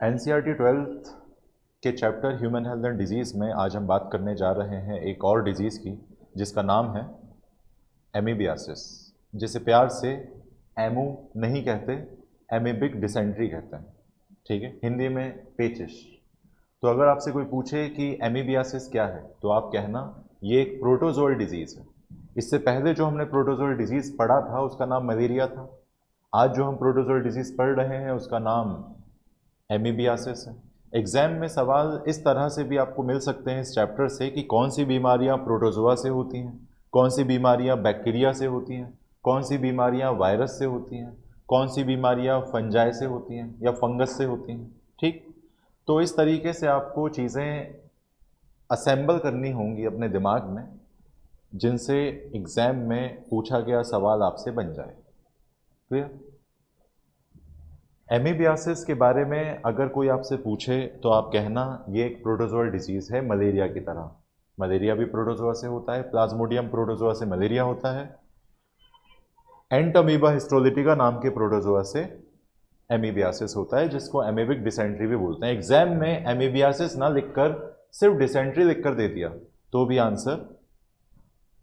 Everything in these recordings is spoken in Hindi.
एनसीईआरटी 12th के chapter human health and disease में आज हम बात करने जा रहे हैं एक और डिजीज़ की जिसका नाम है एमीबियासिस, जिसे प्यार से एमू नहीं कहते, एमीबिक डिसेंट्री कहते हैं। ठीक है, हिंदी में पेचिश। तो अगर आपसे कोई पूछे कि एमीबियासिस क्या है तो आप कहना ये एक प्रोटोजोअल डिजीज़ है। इससे पहले जो हमने प्रोटोजोअल डिजीज़ पढ़ा था उसका नाम मलेरिया था। आज जो हम प्रोटोजोअल डिजीज़ पढ़ रहे हैं उसका नाम एमीबियासिस है। एग्जाम में सवाल इस तरह से भी आपको मिल सकते हैं इस चैप्टर से कि कौन सी बीमारियां प्रोटोजोआ से होती हैं, कौन सी बीमारियां बैक्टीरिया से होती हैं, कौन सी बीमारियां वायरस से होती हैं, कौन सी बीमारियां फंजाई से होती हैं या फंगस से होती हैं। ठीक, तो इस तरीके से आपको चीज़ें असेंबल करनी होंगी अपने दिमाग में जिनसे एग्ज़ाम में पूछा गया सवाल आपसे बन जाए। क्लियर? एमीबियासिस के बारे में अगर कोई आपसे पूछे तो आप कहना ये एक प्रोटोजोअल डिजीज़ है मलेरिया की तरह। मलेरिया भी प्रोटोजोआ से होता है, प्लाज्मोडियम प्रोटोजोआ से मलेरिया होता है, एंटमीबा हिस्टोलिटिका नाम के प्रोटोजोआ से एमीबियासिस होता है, जिसको एमीबिक डिसेंट्री भी बोलते हैं। एग्जाम में एमीबियासिस ना लिखकर सिर्फ डिसेंट्री लिखकर दे दिया तो भी आंसर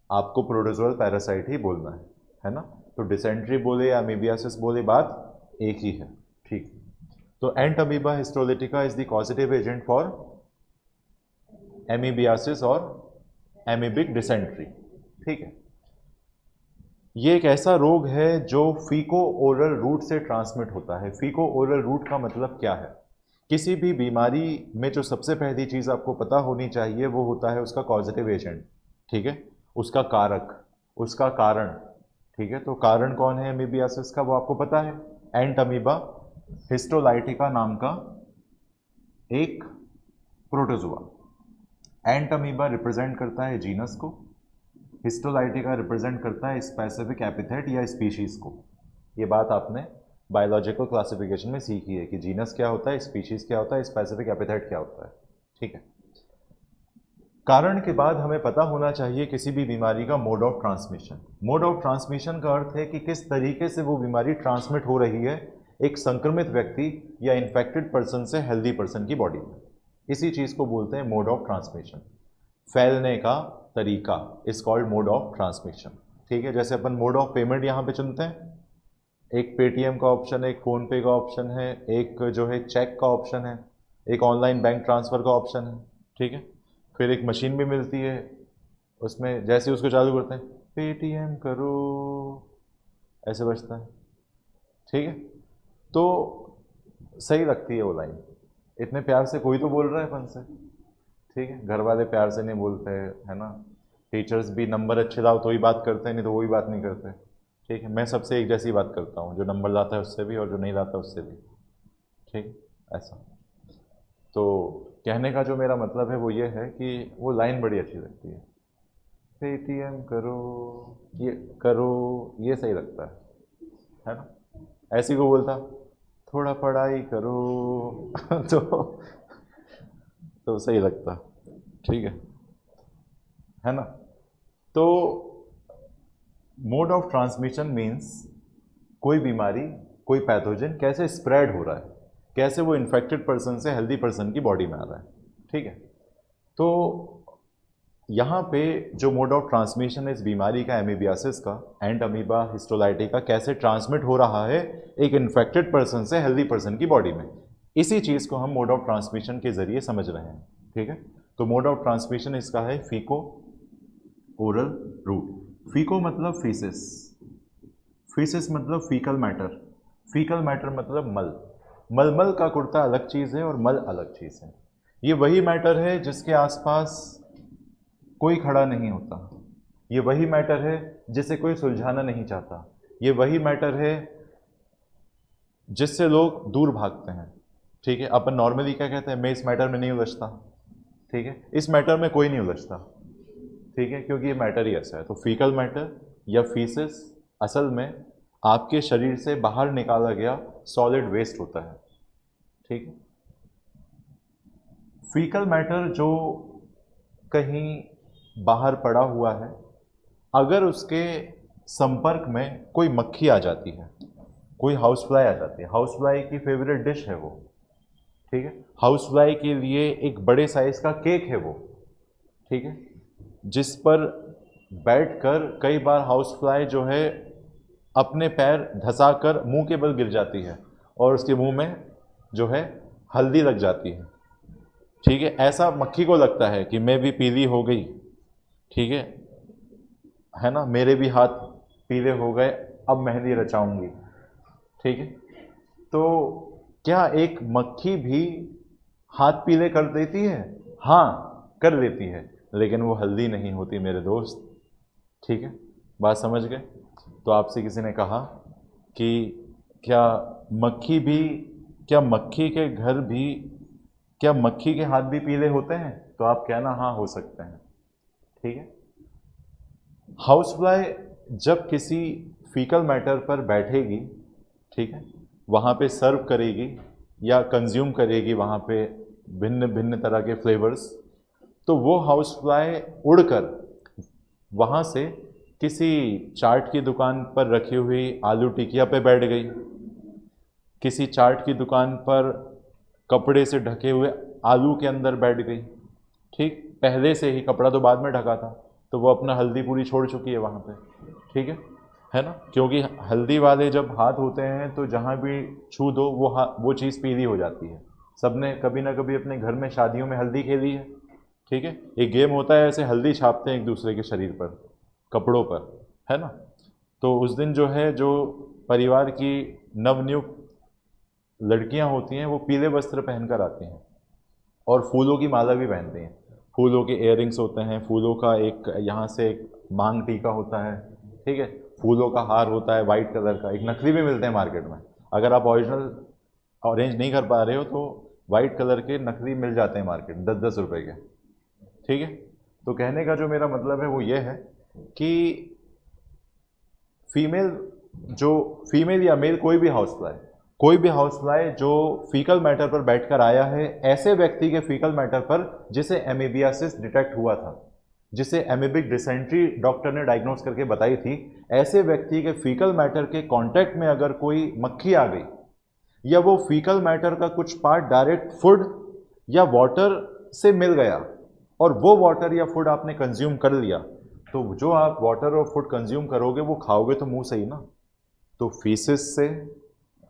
आपको प्रोटोजोअल पैरासाइट ही बोलना है ना। तो डिसेंट्री बोले या एमीबियासिस बोले बात एक ही है। ठीक, तो Entamoeba histolytica is the causative agent for amoebiasis और एमीबिक डिसेंट्री। ठीक है, ये एक ऐसा रोग है जो फीको ओरल रूट से ट्रांसमिट होता है। फीको ओरल रूट का मतलब क्या है? किसी भी बीमारी में जो सबसे पहली चीज़ आपको पता होनी चाहिए वो होता है उसका कॉजेटिव एजेंट। ठीक है, उसका कारक, उसका कारण। ठीक है, तो कारण कौन है एमीबियासिस का वो आपको पता है, एंटमीबा हिस्टोलाइटिका नाम का एक प्रोटोजोआ। एंटमीबा रिप्रेजेंट करता है जीनस को, हिस्टोलाइटिका रिप्रेजेंट करता है स्पेसिफिक एपिथेट या स्पीशीज को। ये बात आपने बायोलॉजिकल क्लासिफिकेशन में सीखी है कि जीनस क्या होता है, स्पीशीज क्या होता है, स्पेसिफिक एपिथेट क्या होता है। ठीक है, कारण के बाद हमें पता होना चाहिए किसी भी बीमारी का mode of transmission. Mode of transmission का अर्थ है कि किस तरीके से वो बीमारी ट्रांसमिट हो रही है एक संक्रमित व्यक्ति या इन्फेक्टेड पर्सन से हेल्दी पर्सन की बॉडी में। इसी चीज़ को बोलते हैं मोड ऑफ ट्रांसमिशन। फैलने का तरीका is called mode of transmission. ठीक है, जैसे अपन मोड ऑफ पेमेंट यहाँ पे चुनते हैं, एक पेटीएम का ऑप्शन है, एक फ़ोनपे का ऑप्शन है, एक जो है चेक का ऑप्शन है, एक ऑनलाइन बैंक ट्रांसफ़र का ऑप्शन है। ठीक है, फिर एक मशीन भी मिलती है, उसमें जैसे उसको चालू करते हैं पेटीएम करो ऐसे बजता है। ठीक है, तो सही लगती है वो लाइन, इतने प्यार से कोई तो बोल रहा है अपन से। ठीक है, घर वाले प्यार से नहीं बोलते है ना, टीचर्स भी नंबर अच्छे लाओ तो ही बात करते हैं, नहीं तो वो ही बात नहीं करते। ठीक है, मैं सबसे एक जैसी बात करता हूँ, जो नंबर लाता है उससे भी और जो नहीं लाता उससे भी। ठीक, ऐसा। तो कहने का जो मेरा मतलब है वो ये है कि वो लाइन बड़ी अच्छी लगती है, पेटीएम करो, ये करो, ये सही लगता है ना। ऐसी को बोलता थोड़ा पढ़ाई करो तो सही लगता। ठीक है ना। तो मोड ऑफ ट्रांसमिशन मीन्स कोई बीमारी, कोई पैथोजन कैसे स्प्रेड हो रहा है, कैसे वो इन्फेक्टेड पर्सन से हेल्दी पर्सन की बॉडी में आ रहा है। ठीक है, तो यहाँ पे जो मोड ऑफ ट्रांसमिशन है इस बीमारी का, एमीबियासिस का, एंटमीबा हिस्टोलाइटिका, कैसे ट्रांसमिट हो रहा है एक इन्फेक्टेड पर्सन से हेल्दी पर्सन की बॉडी में, इसी चीज़ को हम मोड ऑफ ट्रांसमिशन के जरिए समझ रहे हैं। ठीक है, तो मोड ऑफ ट्रांसमिशन इसका है फीको ओरल रूट। फीको मतलब फीसिस, फीसिस मतलब फीकल मैटर, फीकल मैटर मतलब मल। मलमल का कुर्ता अलग चीज़ है और मल अलग चीज़ है। ये वही मैटर है जिसके आसपास कोई खड़ा नहीं होता, ये वही मैटर है जिसे कोई सुलझाना नहीं चाहता, ये वही मैटर है जिससे लोग दूर भागते हैं। ठीक है, अपन नॉर्मली क्या कहते हैं, मैं इस मैटर में नहीं उलझता। ठीक है, इस मैटर में कोई नहीं उलझता। ठीक है, क्योंकि ये मैटर ही ऐसा है। तो फीकल मैटर या फीसिस असल में आपके शरीर से बाहर निकाला गया सॉलिड वेस्ट होता है। ठीक है, फीकल मैटर जो कहीं बाहर पड़ा हुआ है, अगर उसके संपर्क में कोई मक्खी आ जाती है, कोई हाउस फ्लाई आ जाती है, हाउस फ्लाई की फेवरेट डिश है वो। ठीक है। हाउस फ्लाई के लिए एक बड़े साइज का केक है वो, ठीक है, जिस पर बैठकर कई बार हाउस फ्लाई जो है अपने पैर धंसाकर मुंह के बल गिर जाती है और उसके मुंह में जो है हल्दी लग जाती है, ठीक है। ऐसा मक्खी को लगता है कि मैं भी पीली हो गई, ठीक है ना, मेरे भी हाथ पीले हो गए, अब मेहंदी रचाऊंगी, ठीक है। तो क्या एक मक्खी भी हाथ पीले कर देती है? हाँ, कर देती है, लेकिन वो हल्दी नहीं होती मेरे दोस्त, ठीक है। बात समझ गए? तो आपसे किसी ने कहा कि क्या मक्खी भी, क्या मक्खी के घर भी, क्या मक्खी के हाथ भी पीले होते हैं? तो आप कहना हाँ, हो सकते हैं, ठीक है। हाउस फ्लाई जब किसी फीकल मैटर पर बैठेगी, ठीक है, वहाँ पे सर्व करेगी या कंज्यूम करेगी वहाँ पे भिन्न भिन्न तरह के फ्लेवर्स, तो वो हाउस फ्लाई उड़कर वहाँ से किसी चाट की दुकान पर रखी हुई आलू टिकिया पे बैठ गई, किसी चाट की दुकान पर कपड़े से ढके हुए आलू के अंदर बैठ गई, ठीक, पहले से ही, कपड़ा तो बाद में ढका था, तो वो अपना हल्दी पूरी छोड़ चुकी है वहाँ पे, ठीक है ना, क्योंकि हल्दी वाले जब हाथ होते हैं तो जहाँ भी छू दो वो चीज़ पीली हो जाती है। सबने कभी ना कभी अपने घर में शादियों में हल्दी खेली है, ठीक है। एक गेम होता है, ऐसे हल्दी छापते हैं एक दूसरे के शरीर पर, कपड़ों पर, है ना। तो उस दिन जो है, जो परिवार की नवनियुक्त लड़कियां होती हैं वो पीले वस्त्र पहनकर आती हैं और फूलों की माला भी पहनती हैं, फूलों के इयररिंग्स होते हैं, फूलों का एक यहाँ से एक मांग टीका होता है, ठीक है, फूलों का हार होता है वाइट कलर का, एक नकली भी मिलते हैं मार्केट में, अगर आप ओरिजिनल अरेंज नहीं कर पा रहे हो तो वाइट कलर के नकली मिल जाते हैं मार्केट, 10-10 रुपए के, ठीक है। तो कहने का जो मेरा मतलब है वो ये है कि फीमेल या मेल कोई भी हाउस फ्लाई जो फीकल मैटर पर बैठकर आया है, ऐसे व्यक्ति के फीकल मैटर पर जिसे एमीबियासिस डिटेक्ट हुआ था, जिसे एमीबिक डिसेंट्री डॉक्टर ने डायग्नोस करके बताई थी, ऐसे व्यक्ति के फीकल मैटर के कांटेक्ट में अगर कोई मक्खी आ गई या वो फीकल मैटर का कुछ पार्ट डायरेक्ट फूड या वाटर से मिल गया और वो वाटर या फूड आपने कंज्यूम कर लिया, तो जो आप वाटर और फूड कंज्यूम करोगे वो खाओगे तो मुंह से ही ना। तो फीसिस से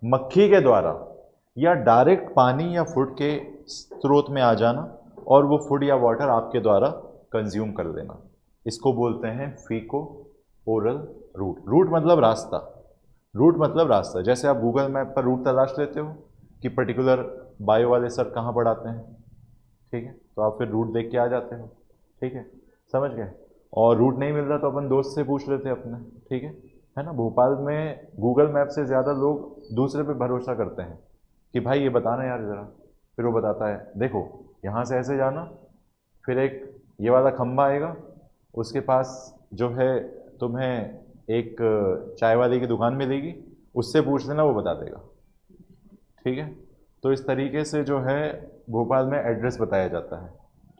मक्खी के द्वारा या डायरेक्ट पानी या फूड के स्रोत में आ जाना और वो फूड या वाटर आपके द्वारा कंज्यूम कर लेना, इसको बोलते हैं फीको ओरल रूट। रूट मतलब रास्ता, रूट मतलब रास्ता। जैसे आप गूगल मैप पर रूट तलाश लेते हो कि पर्टिकुलर बायो वाले सर कहाँ पढ़ाते हैं, ठीक है, तो आप फिर रूट देख के आ जाते हो, ठीक है, समझ गए। और रूट नहीं मिल रहा तो अपन दोस्त से पूछ लेते हैं अपने, ठीक है ना। भोपाल में गूगल मैप से ज़्यादा लोग दूसरे पे भरोसा करते हैं कि भाई ये बताना यार ज़रा, फिर वो बताता है देखो यहाँ से ऐसे जाना, फिर एक ये वाला खंबा आएगा, उसके पास जो है तुम्हें एक चाय वाले की दुकान मिलेगी, उससे पूछ लेना वो बता देगा, ठीक है। तो इस तरीके से जो है भोपाल में एड्रेस बताया जाता है,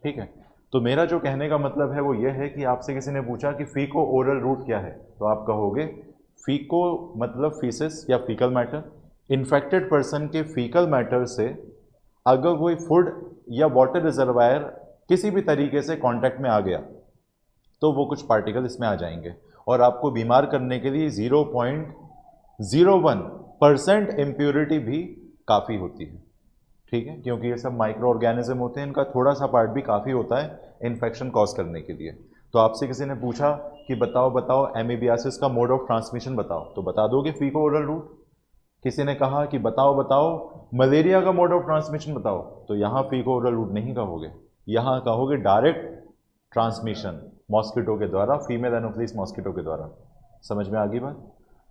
ठीक है। तो मेरा जो कहने का मतलब है वो ये है कि आपसे किसी ने पूछा कि फीको ओरल रूट क्या है, तो आप कहोगे फीको मतलब फीसिस या फीकल मैटर। इन्फेक्टेड पर्सन के फीकल मैटर से अगर कोई फूड या वाटर रिजर्वायर किसी भी तरीके से कांटेक्ट में आ गया तो वो कुछ पार्टिकल इसमें आ जाएंगे और आपको बीमार करने के लिए 0.01% इम्प्योरिटी भी काफ़ी होती है, ठीक है, क्योंकि ये सब माइक्रो ऑर्गेनिज्म होते हैं, इनका थोड़ा सा पार्ट भी काफ़ी होता है इन्फेक्शन कॉज करने के लिए। तो आपसे किसी ने पूछा कि बताओ एमीबियासिस का मोड ऑफ ट्रांसमिशन बताओ, तो बता दोगे फीको ओरल रूट। किसी ने कहा कि बताओ मलेरिया का मोड ऑफ ट्रांसमिशन बताओ, तो यहाँ फीको ओरल रूट नहीं कहोगे, यहाँ कहोगे डायरेक्ट ट्रांसमिशन मॉस्किटो के द्वारा, फीमेल एनोफिलीज मॉस्किटो के द्वारा। समझ में आ गई बात?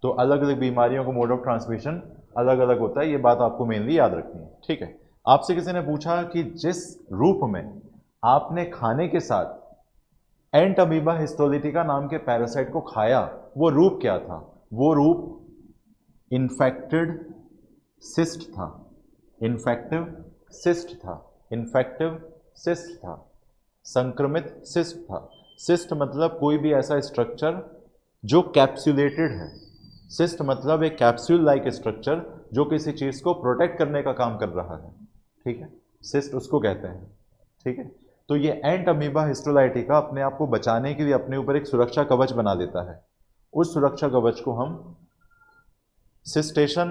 तो अलग अलग बीमारियों का मोड ऑफ ट्रांसमिशन अलग अलग होता है, ये बात आपको मेनली याद रखनी है, ठीक है। आपसे किसी ने पूछा कि जिस रूप में आपने खाने के साथ एंट अमीबा हिस्टोलिटिका नाम के पैरासाइट को खाया, वो रूप क्या था? वो रूप इन्फेक्टेड सिस्ट था, इन्फेक्टिव सिस्ट था, इन्फेक्टिव सिस्ट था, संक्रमित सिस्ट था। सिस्ट मतलब कोई भी ऐसा स्ट्रक्चर जो कैप्सुलेटेड है, सिस्ट मतलब एक कैप्सूल लाइक स्ट्रक्चर जो किसी चीज़ को प्रोटेक्ट करने का काम कर रहा है, ठीक है, सिस्ट उसको कहते हैं, ठीक है। तो ये एंट अमीबा हिस्टोलाइटिका अपने आप को बचाने के लिए अपने ऊपर एक सुरक्षा कवच बना देता है। उस सुरक्षा कवच को हम सिस्टेशन,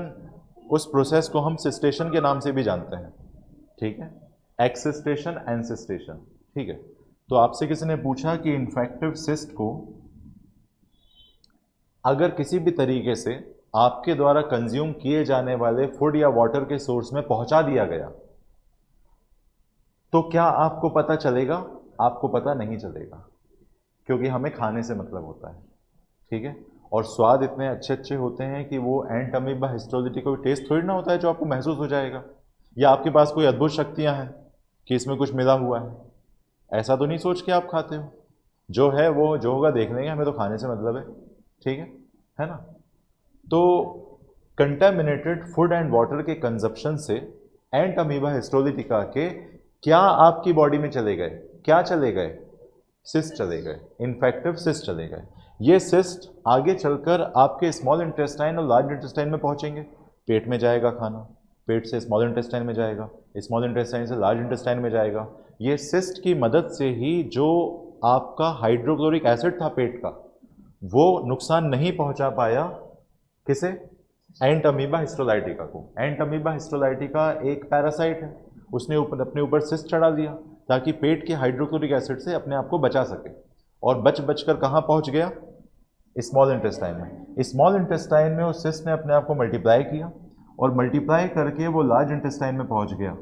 उस प्रोसेस को हम सिस्टेशन के नाम से भी जानते हैं, ठीक है, एक्सिस्टेशन, एनसिस्टेशन, ठीक है। तो आपसे किसी ने पूछा कि इन्फेक्टिव सिस्ट को अगर किसी भी तरीके से आपके द्वारा कंज्यूम किए जाने वाले फूड या वाटर के सोर्स में पहुंचा दिया गया तो क्या आपको पता चलेगा? आपको पता नहीं चलेगा, क्योंकि हमें खाने से मतलब होता है, ठीक है। और स्वाद इतने अच्छे अच्छे होते हैं कि वो एंट अमीबा हिस्टोलाइटिका का टेस्ट थोड़ी ना होता है जो आपको महसूस हो जाएगा, या आपके पास कोई अद्भुत शक्तियां हैं कि इसमें कुछ मिला हुआ है, ऐसा तो नहीं सोच के आप खाते हो। जो है वो जो होगा देख लेंगे, हमें तो खाने से मतलब है, ठीक है ना। तो कंटेमिनेटेड फूड एंड वाटर के कंजप्शन से एंट अमीबा हिस्टोलाइटिका के क्या आपकी बॉडी में चले गए? क्या चले गए? सिस्ट चले गए, इन्फेक्टिव सिस्ट चले गए। ये सिस्ट आगे चलकर आपके स्मॉल इंटेस्टाइन और लार्ज इंटेस्टाइन में पहुंचेंगे, पेट में जाएगा खाना, पेट से स्मॉल इंटेस्टाइन में जाएगा, स्मॉल इंटेस्टाइन से लार्ज इंटेस्टाइन में जाएगा। ये सिस्ट की मदद से ही जो आपका हाइड्रोक्लोरिक एसिड था पेट का, वो नुकसान नहीं पहुंचा पाया किसे? एंट अमीबा हिस्टोलाइटिका को। एंट अमीबा हिस्टोलाइटिका एक पैरासाइट है, उसने अपने ऊपर सिस्ट चढ़ा दिया ताकि पेट के हाइड्रोक्लोरिक एसिड से अपने आप को बचा सके, और बच कर कहाँ पहुंच गया? स्मॉल इंटेस्टाइन में। स्मॉल इंटेस्टाइन में उस सिस्ट ने अपने आप को मल्टीप्लाई किया, और मल्टीप्लाई करके वो लार्ज इंटेस्टाइन में पहुंच गया,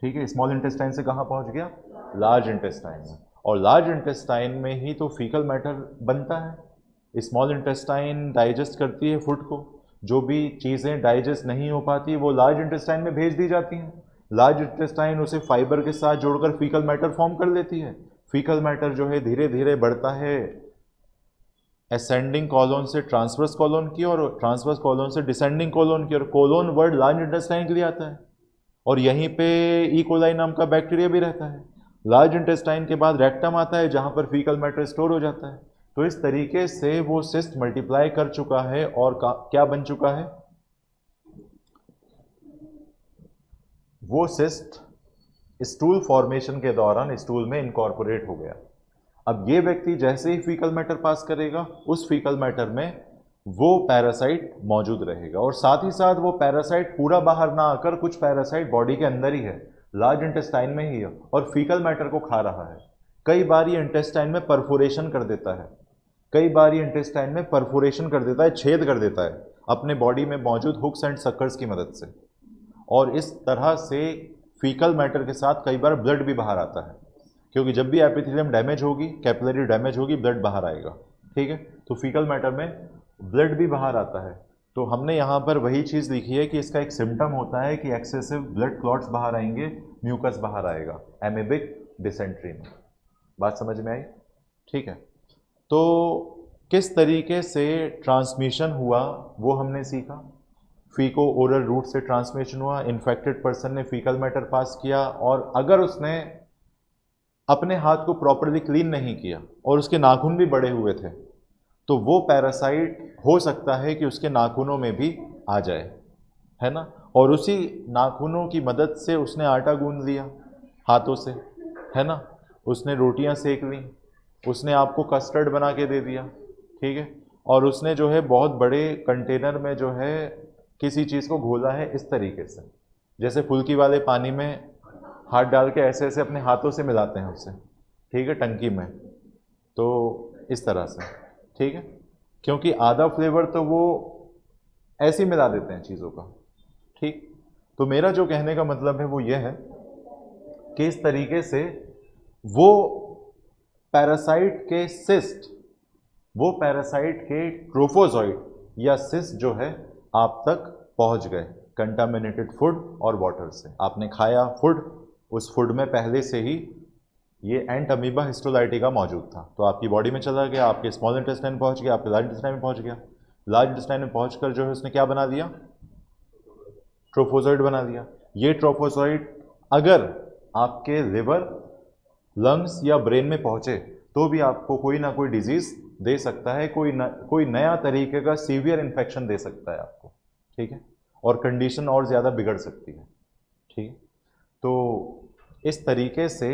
ठीक है। स्मॉल इंटेस्टाइन से कहाँ पहुंच गया? लार्ज इंटेस्टाइन में। और लार्ज इंटेस्टाइन में ही तो फीकल मैटर बनता है। स्मॉल इंटेस्टाइन डाइजेस्ट करती है फूड को, जो भी चीज़ें डाइजेस्ट नहीं हो पाती वो लार्ज इंटेस्टाइन में भेज दी जाती हैं। लार्ज इंटेस्टाइन उसे फाइबर के साथ जोड़कर फीकल मैटर फॉर्म कर लेती है। फीकल मैटर जो है धीरे धीरे बढ़ता है असेंडिंग कॉलोन से ट्रांसवर्स कॉलोन की, और ट्रांसवर्स कॉलोन से डिसेंडिंग कॉलोन की, और कॉलोन वर्ड लार्ज इंटेस्टाइन के लिए आता है, और यहीं पे ई कोलाई नाम का बैक्टीरिया भी रहता है। लार्ज इंटेस्टाइन के बाद रेक्टम आता है जहां पर फीकल मैटर स्टोर हो जाता है। तो इस तरीके से वो सिस्ट मल्टीप्लाई कर चुका है और क्या बन चुका है? वो सिस्ट स्टूल फॉर्मेशन के दौरान स्टूल में इनकॉर्पोरेट हो गया। अब ये व्यक्ति जैसे ही फीकल मैटर पास करेगा, उस फीकल मैटर में वो पैरासाइट मौजूद रहेगा, और साथ ही साथ वो पैरासाइट पूरा बाहर ना आकर कुछ पैरासाइट बॉडी के अंदर ही है, लार्ज इंटेस्टाइन में ही है, और फीकल मैटर को खा रहा है। कई बार ये इंटेस्टाइन में परफोरेशन कर देता है, कई बार ये इंटेस्टाइन में परफोरेशन कर देता है, छेद कर देता है अपने बॉडी में मौजूद हुक्स एंड सक्कर्स की मदद से, और इस तरह से फीकल मैटर के साथ कई बार ब्लड भी बाहर आता है, क्योंकि जब भी एपिथेलियम डैमेज होगी, कैपिलरी डैमेज होगी, ब्लड बाहर आएगा, ठीक है। तो फीकल मैटर में ब्लड भी बाहर आता है। तो हमने यहाँ पर वही चीज़ लिखी है कि इसका एक सिम्टम होता है कि एक्सेसिव ब्लड क्लॉट्स बाहर आएंगे, म्यूकस बाहर आएगा एमीबिक डिसेंट्री में। बात समझ में आई? ठीक है। तो किस तरीके से ट्रांसमिशन हुआ वो हमने सीखा। फीको ओरल रूट से ट्रांसमिशन हुआ, इन्फेक्टेड पर्सन ने फीकल मैटर पास किया, और अगर उसने अपने हाथ को प्रॉपरली क्लीन नहीं किया और उसके नाखून भी बड़े हुए थे, तो वो पैरासाइट हो सकता है कि उसके नाखूनों में भी आ जाए, है ना। और उसी नाखूनों की मदद से उसने आटा गूंद लिया हाथों से, है ना, उसने रोटियां सेक ली, उसने आपको कस्टर्ड बना के दे दिया, ठीक है, और उसने जो है बहुत बड़े कंटेनर में जो है किसी चीज़ को घोला है इस तरीके से, जैसे फुल्की वाले पानी में हाथ डाल के ऐसे ऐसे अपने हाथों से मिलाते हैं उससे, ठीक है, टंकी में, तो इस तरह से, ठीक है, क्योंकि आधा फ्लेवर तो वो ऐसे ही मिला देते हैं चीज़ों का, ठीक। तो मेरा जो कहने का मतलब है वो ये है कि इस तरीके से वो पैरासाइट के सिस्ट, वो पैरासाइट के ट्रोफोजॉइड या सिस्ट जो है आप तक पहुंच गए कंटामिनेटेड फूड और वाटर से। आपने खाया फूड, उस फूड में पहले से ही ये एंट अमीबा हिस्टोलाइटिका मौजूद था, तो आपकी बॉडी में चला गया, आपके स्मॉल इंटेस्टाइन में पहुंच गया, आपके लार्ज इंटेस्टाइन में पहुंच गया। लार्ज इंटेस्टाइन में पहुंचकर जो है उसने क्या बना दिया? ट्रोफोजॉइड बना दिया। ये ट्रोफोजॉइड अगर आपके लिवर, लंग्स या ब्रेन में पहुंचे तो भी आपको कोई ना कोई डिजीज दे सकता है, कोई नया तरीके का सीवियर इन्फेक्शन दे सकता है आपको, ठीक है, और कंडीशन और ज़्यादा बिगड़ सकती है, ठीक है, तो इस तरीके से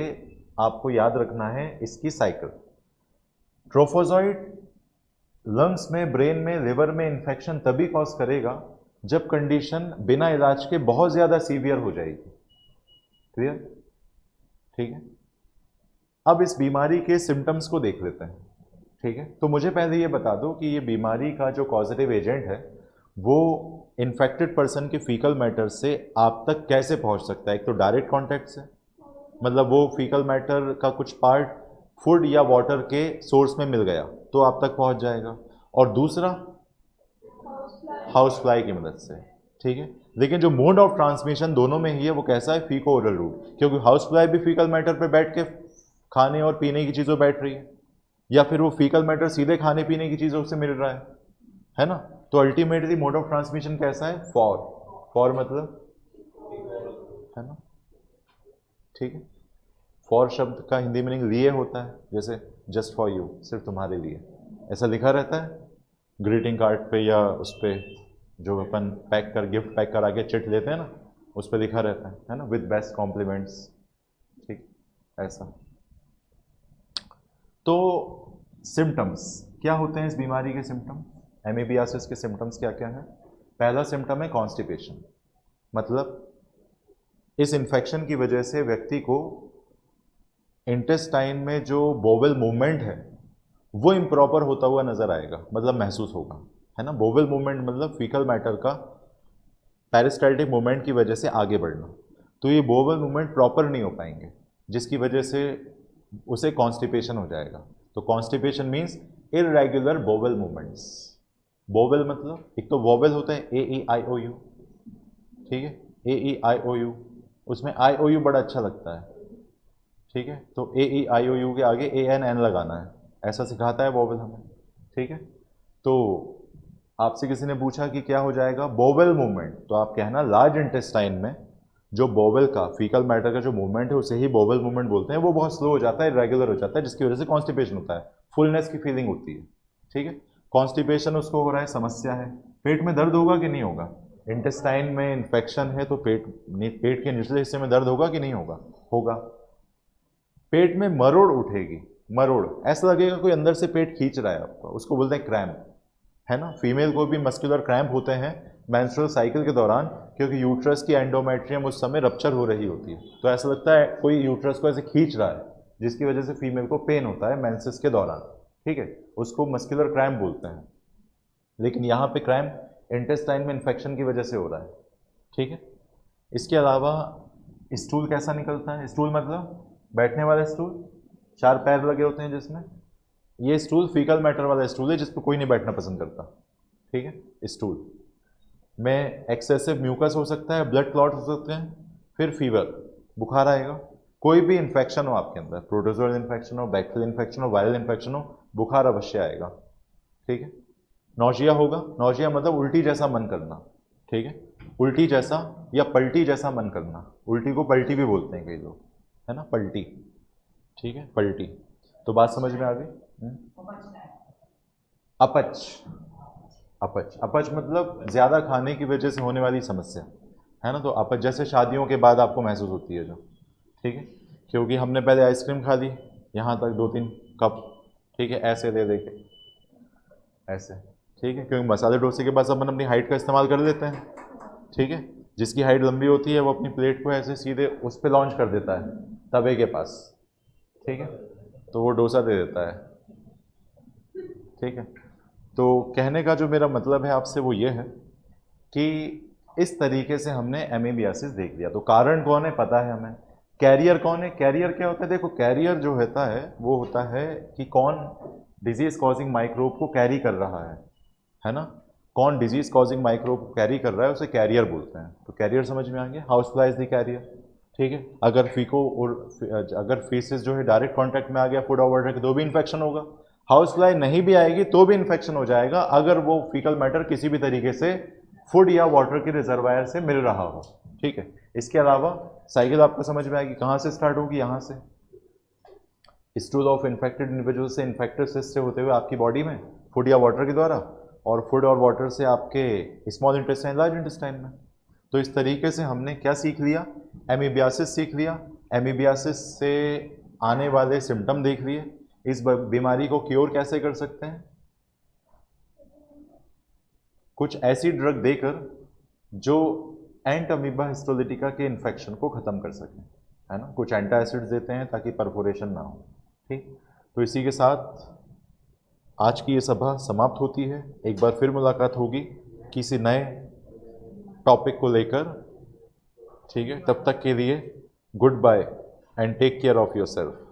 आपको याद रखना है इसकी साइकिल। ट्रोफोजॉइट लंग्स में, ब्रेन में, लिवर में इन्फेक्शन तभी कॉज करेगा जब कंडीशन बिना इलाज के बहुत ज़्यादा सीवियर हो जाएगी। क्लियर? ठीक है, अब इस बीमारी के सिम्टम्स को देख लेते हैं। ठीक है, तो मुझे पहले ये बता दो कि ये बीमारी का जो कॉजेटिव एजेंट है वो इन्फेक्टेड पर्सन के फीकल मैटर से आप तक कैसे पहुंच सकता है। एक तो डायरेक्ट कॉन्टैक्ट से, मतलब वो फीकल मैटर का कुछ पार्ट फूड या वाटर के सोर्स में मिल गया तो आप तक पहुंच जाएगा, और दूसरा हाउस फ्लाई की मदद से। ठीक है, लेकिन जो मोड ऑफ ट्रांसमिशन दोनों में ही है वो कैसा है, फीको ओरल रूट, क्योंकि हाउस फ्लाई भी फीकल मैटर पे बैठ के खाने और पीने की चीज़ों बैठ रही है, या फिर वो फीकल मैटर सीधे खाने पीने की चीज़ों से मिल रहा है ना। तो अल्टीमेटली मोड ऑफ ट्रांसमिशन कैसा है, फॉर मतलब, है ना। ठीक है, फॉर शब्द का हिंदी मीनिंग लिए होता है, जैसे जस्ट फॉर यू, सिर्फ तुम्हारे लिए, ऐसा लिखा रहता है ग्रीटिंग कार्ड पे या उस पर जो अपन पैक कर गिफ्ट पैक करा के चिट लेते हैं ना, उस पर लिखा रहता है ना, विद बेस्ट कॉम्प्लीमेंट्स। ठीक, ऐसा। तो सिम्टम्स क्या होते हैं इस बीमारी के सिम्टम, एमीबियासिस के सिम्टम्स क्या क्या है। पहला सिम्टम है कॉन्स्टिपेशन, मतलब इस इन्फेक्शन की वजह से व्यक्ति को इंटेस्टाइन में जो बोवेल मूवमेंट है वो इम्प्रॉपर होता हुआ नजर आएगा, मतलब महसूस होगा, है ना। बोवेल मूवमेंट मतलब फीकल मैटर का पेरिस्टाल्टिक मूवमेंट की वजह से आगे बढ़ना, तो ये बोवेल मूवमेंट प्रॉपर नहीं हो पाएंगे, जिसकी वजह से उसे कॉन्स्टिपेशन हो जाएगा। तो constipation means irregular bowel movements. Bowel मतलब एक तो वोवेल होता है AEIOU, ठीक है, AEIOU, उसमें IOU बड़ा अच्छा लगता है। ठीक है, तो AEIOU के आगे ANN लगाना है, ऐसा सिखाता है वोवेल हमें। ठीक है, तो आपसे किसी ने पूछा कि क्या हो जाएगा, बोवेल मूवमेंट, तो आप कहना लार्ज इंटेस्टाइन में जो बोवेल का फीकल मैटर का जो मूवमेंट है उसे ही बोवेल मूवमेंट बोलते हैं, वो बहुत स्लो हो जाता है, इरेगुलर हो जाता है, जिसकी वजह से कॉन्स्टिपेशन होता है, फुलनेस की फीलिंग होती है। ठीक है, कॉन्स्टिपेशन उसको हो रहा है, समस्या है, पेट में दर्द होगा कि नहीं होगा, इंटेस्टाइन में इन्फेक्शन है तो पेट के निचले हिस्से में दर्द होगा कि नहीं होगा, होगा। पेट में मरोड़ उठेगी, मरोड़, ऐसा लगेगा कोई अंदर से पेट खींच रहा है आपका, उसको बोलते हैं क्रैम्प, है ना। फीमेल को भी मस्कुलर क्रैम्प होते हैं मेंस्ट्रुअल साइकिल के दौरान, क्योंकि यूट्रस की एंडोमेट्रियम उस समय रप्चर हो रही होती है, तो ऐसा लगता है कोई यूट्रस को ऐसे खींच रहा है, जिसकी वजह से फीमेल को पेन होता है मेंसेस के दौरान। ठीक है, उसको मस्कुलर क्रैम्प बोलते हैं, लेकिन यहाँ पे क्रैम्प इंटेस्टाइन में इन्फेक्शन की वजह से हो रहा है। ठीक है, इसके अलावा स्टूल कैसा निकलता है, स्टूल मतलब बैठने वाला स्टूल, 4 पैर लगे होते हैं जिसमें, ये स्टूल फीकल मैटर वाला स्टूल है जिस पर कोई नहीं बैठना पसंद करता। ठीक है, स्टूल में एक्सेसिव म्यूकस हो सकता है, ब्लड क्लॉट हो सकते हैं, फिर फीवर, बुखार आएगा, कोई भी इन्फेक्शन हो आपके अंदर, प्रोटोजोअल इन्फेक्शन हो, बैक्टीरियल इन्फेक्शन हो, वायरल इन्फेक्शन हो, बुखार अवश्य आएगा। ठीक है, नौजिया होगा, नौजिया मतलब उल्टी जैसा मन करना। ठीक है, उल्टी जैसा या पलटी जैसा मन करना, उल्टी को पलटी भी बोलते हैं कई लोग, है ना, पलटी। ठीक है, पलटी, तो बात समझ में आ गई। अपच, अपच, अपच मतलब ज़्यादा खाने की वजह से होने वाली समस्या, है ना। तो अपच जैसे शादियों के बाद आपको महसूस होती है जो, ठीक है, क्योंकि हमने पहले आइसक्रीम खा ली यहाँ तक 2-3 कप, ठीक है, ऐसे दे दे के ऐसे, ठीक है, क्योंकि मसाले डोसे के बाद अपन अपनी हाइट का इस्तेमाल कर लेते हैं। ठीक है, जिसकी हाइट लंबी होती है वो अपनी प्लेट को ऐसे सीधे उस पर लॉन्च कर देता है तवे के पास। ठीक है, तो वो डोसा दे देता है। ठीक है, तो कहने का जो मेरा मतलब है आपसे वो ये है कि इस तरीके से हमने एमीबियासिस देख लिया। तो कारण कौन है पता है हमें, कैरियर कौन है, कैरियर क्या होता है, देखो कैरियर जो होता है वो होता है कि कौन डिजीज कॉजिंग माइक्रोब को कैरी कर रहा है ना, कौन डिजीज कॉजिंग माइक्रोब को कैरी कर रहा है उसे कैरियर बोलते हैं। तो कैरियर समझ में आ गया, housefly is the carrier. ठीक है, अगर फीको और अगर फीसेस जो है डायरेक्ट कांटेक्ट में आ गया फूड और वाटर के तो भी इन्फेक्शन होगा, हाउस फ्लाई नहीं भी आएगी तो भी इन्फेक्शन हो जाएगा अगर वो फीकल मैटर किसी भी तरीके से फूड या वाटर के रिजर्वायर से मिल रहा हो। ठीक है, इसके अलावा साइकिल आपको समझ में आएगी, कहाँ से स्टार्ट होगी, यहाँ से स्टूल ऑफ इन्फेक्टेड इंडिविजुअल से इन्फेक्टेड सिस्ट से होते हुए आपकी बॉडी में फूड या वाटर के द्वारा, और फूड और वाटर से आपके स्मॉल इंटेस्टाइन लार्ज इंटेस्टाइन में। तो इस तरीके से हमने क्या सीख लिया एमीबियासिस सीख लिया, एमीबियासिस से आने वाले सिम्टम देख लिए। इस बीमारी को क्योर कैसे कर सकते हैं? कुछ ऐसी ड्रग देकर जो एंट अमीबा हिस्टोलिटिका के इन्फेक्शन को ख़त्म कर सकें, है ना। कुछ एंटासिड्स देते हैं ताकि परफोरेशन ना हो। ठीक, तो इसी के साथ आज की ये सभा समाप्त होती है। एक बार फिर मुलाकात होगी किसी नए टॉपिक को लेकर। ठीक है, तब तक के लिए goodbye and take care of yourself.